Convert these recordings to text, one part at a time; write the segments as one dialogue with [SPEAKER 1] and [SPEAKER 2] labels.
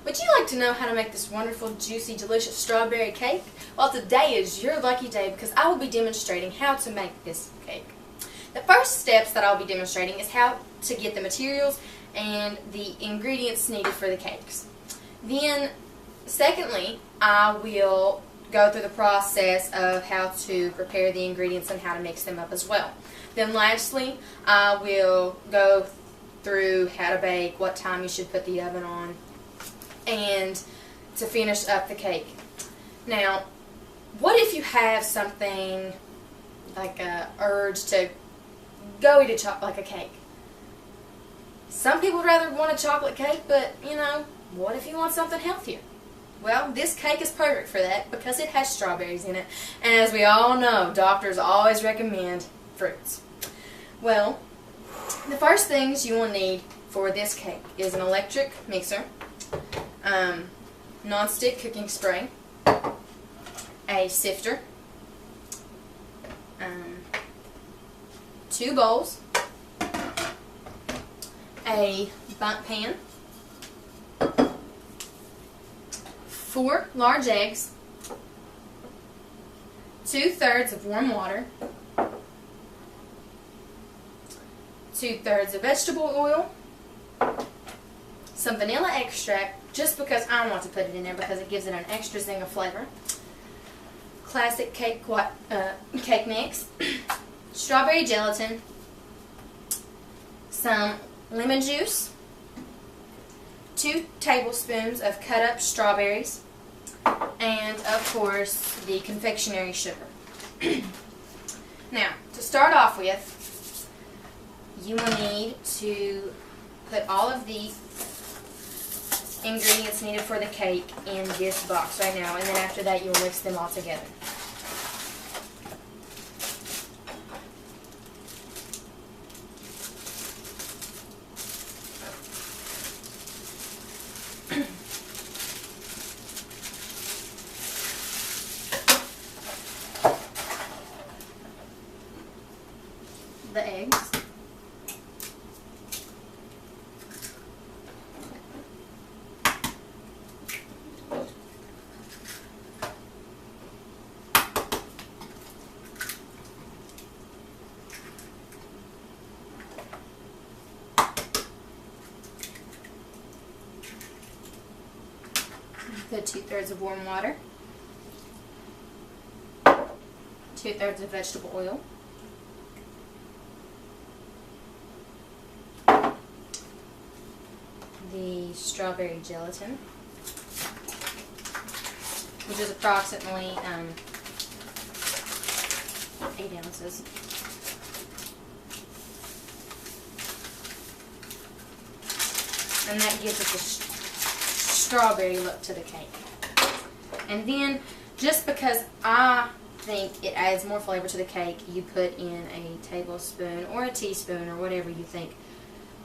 [SPEAKER 1] Would you like to know how to make this wonderful, juicy, delicious strawberry cake? Well, today is your lucky day because I will be demonstrating how to make this cake. The first steps that I'll be demonstrating is how to get the materials and the ingredients needed for the cakes. Then, secondly, I will go through the process of how to prepare the ingredients and how to mix them up as well. Then lastly, I will go through how to bake, what time you should put the oven on, and to finish up the cake. Now, what if you have something like a urge to go eat a cake? Some people would rather want a chocolate cake, but you know, what if you want something healthier? Well, this cake is perfect for that because it has strawberries in it, and as we all know, doctors always recommend fruits. Well, the first things you will need for this cake is an electric mixer, non-stick cooking spray, a sifter, 2 bowls, a bundt pan, 4 large eggs, 2/3 of warm water, 2/3 of vegetable oil, some vanilla extract, just because I want to put it in there because it gives it an extra zing of flavor, classic cake mix, strawberry gelatin, some lemon juice, 2 tablespoons of cut up strawberries, and of course the confectionery sugar. Now, to start off with, you will need to put all of the ingredients needed for the cake in this box right now, and then after that you'll mix them all together. The eggs, the 2/3 of warm water, 2/3 of vegetable oil, the strawberry gelatin, which is approximately 8 ounces. And that gives it the strawberry look to the cake. And then, just because I think it adds more flavor to the cake, you put in a tablespoon or a teaspoon or whatever you think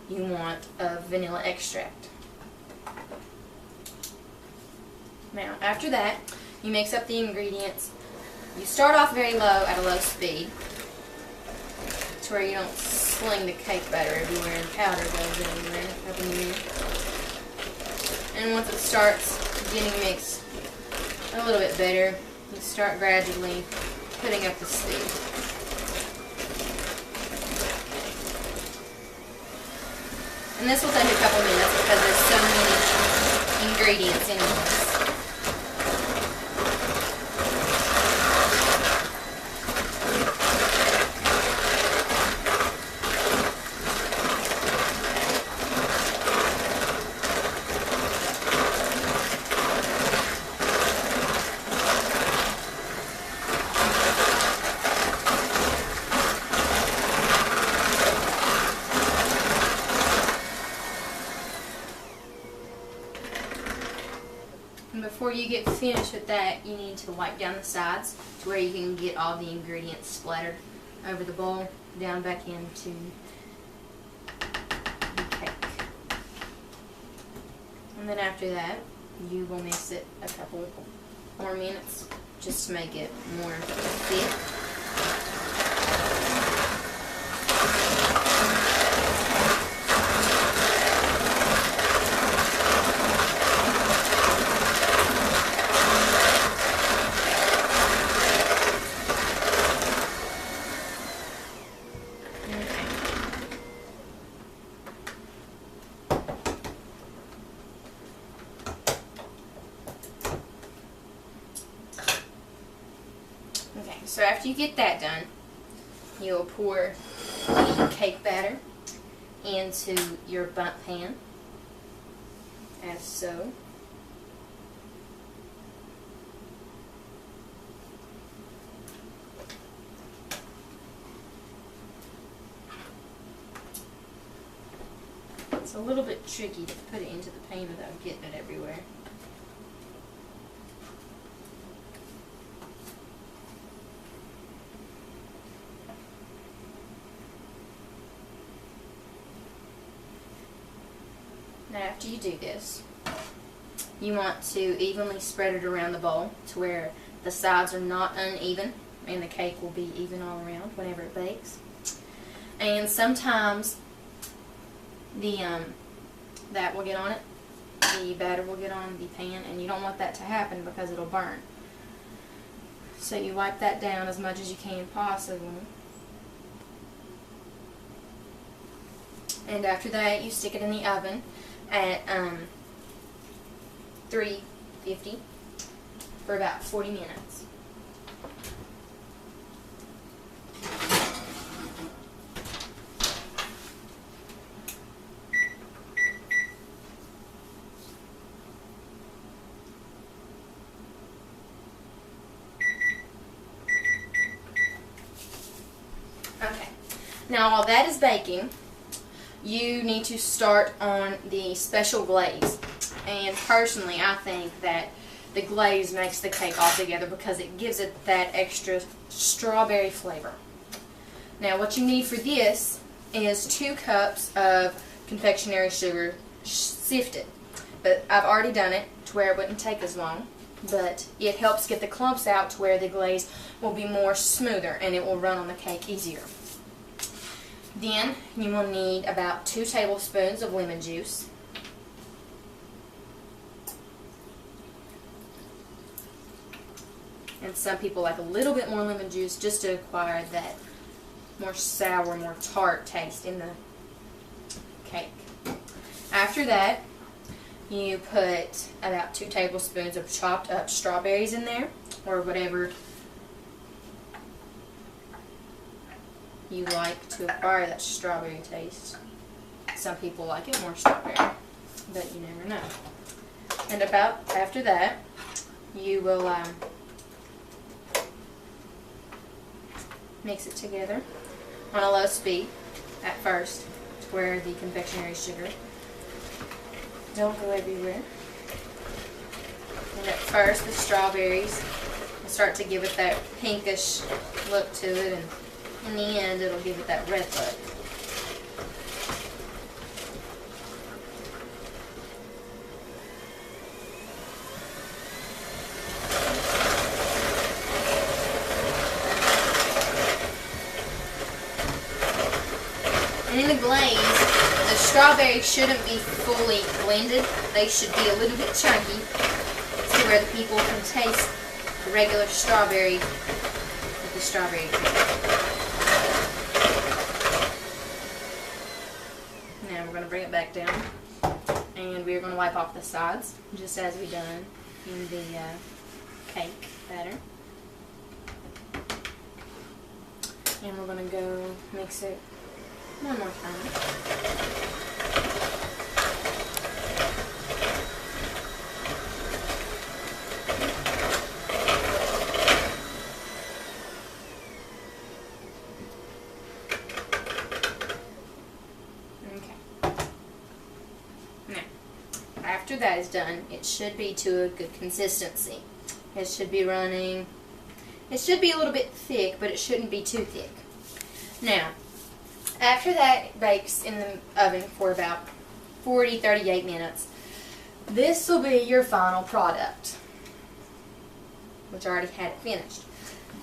[SPEAKER 1] you want of vanilla extract. Now, after that, you mix up the ingredients. You start off very low at a low speed to where you don't sling the cake batter everywhere and powder goes everywhere up in the air. And once it starts getting mixed a little bit better, you start gradually putting up the speed. And this will take a couple minutes because there's so many ingredients in this. And before you get finished with that, you need to wipe down the sides to where you can get all the ingredients splattered over the bowl, down back into the cake. And then after that, you will mix it a couple more minutes just to make it more thick. So after you get that done, you'll pour the cake batter into your bundt pan, as so. It's a little bit tricky to put it into the pan without getting it everywhere. Now after you do this, you want to evenly spread it around the bowl to where the sides are not uneven and the cake will be even all around whenever it bakes. And sometimes the that will get on it, the batter will get on the pan, and you don't want that to happen because it'll burn. So you wipe that down as much as you can possibly. And after that, you stick it in the oven at 350 for about 40 minutes. Okay, now while that is baking, you need to start on the special glaze. And personally, I think that the glaze makes the cake altogether because it gives it that extra strawberry flavor. Now what you need for this is 2 cups of confectionery sugar sifted. But I've already done it to where it wouldn't take as long. But it helps get the clumps out to where the glaze will be more smoother and it will run on the cake easier. Then you will need about 2 tablespoons of lemon juice. And some people like a little bit more lemon juice just to acquire that more sour, more tart taste in the cake. After that, you put about 2 tablespoons of chopped up strawberries in there, or whatever you like to acquire that strawberry taste. Some people like it more strawberry, but you never know. And about after that, you will mix it together on a low speed at first, to where the confectionery sugar don't go everywhere. And at first the strawberries will start to give it that pinkish look to it, and in the end it'll give it that red look. And in the glaze, the strawberries shouldn't be fully blended. They should be a little bit chunky to where the people can taste the regular strawberry with the strawberry cream. Now we're going to bring it back down, and we're going to wipe off the sides just as we done in the cake batter. And we're going to go mix it one more time. Okay. Now, after that is done, it should be to a good consistency. It should be running. It should be a little bit thick, but it shouldn't be too thick. Now, after that, it bakes in the oven for about 40-38 minutes. This will be your final product, which I already had it finished.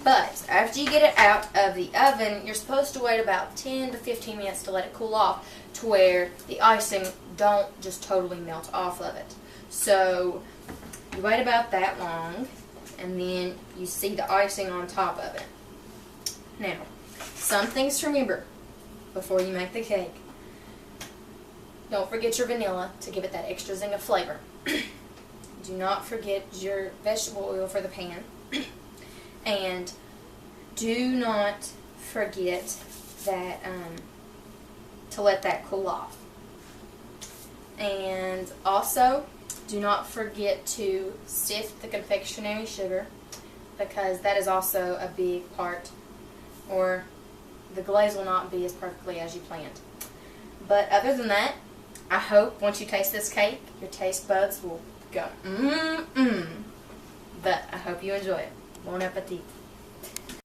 [SPEAKER 1] But after you get it out of the oven, you're supposed to wait about 10 to 15 minutes to let it cool off, to where the icing don't just totally melt off of it. So you wait about that long, and then you see the icing on top of it. Now, some things to remember before you make the cake. Don't forget your vanilla to give it that extra zing of flavor. Do not forget your vegetable oil for the pan. And do not forget that to let that cool off. And also, do not forget to sift the confectionery sugar, because that is also a big part, or the glaze will not be as perfectly as you planned. But other than that, I hope once you taste this cake, your taste buds will go, But I hope you enjoy it. Bon appetit.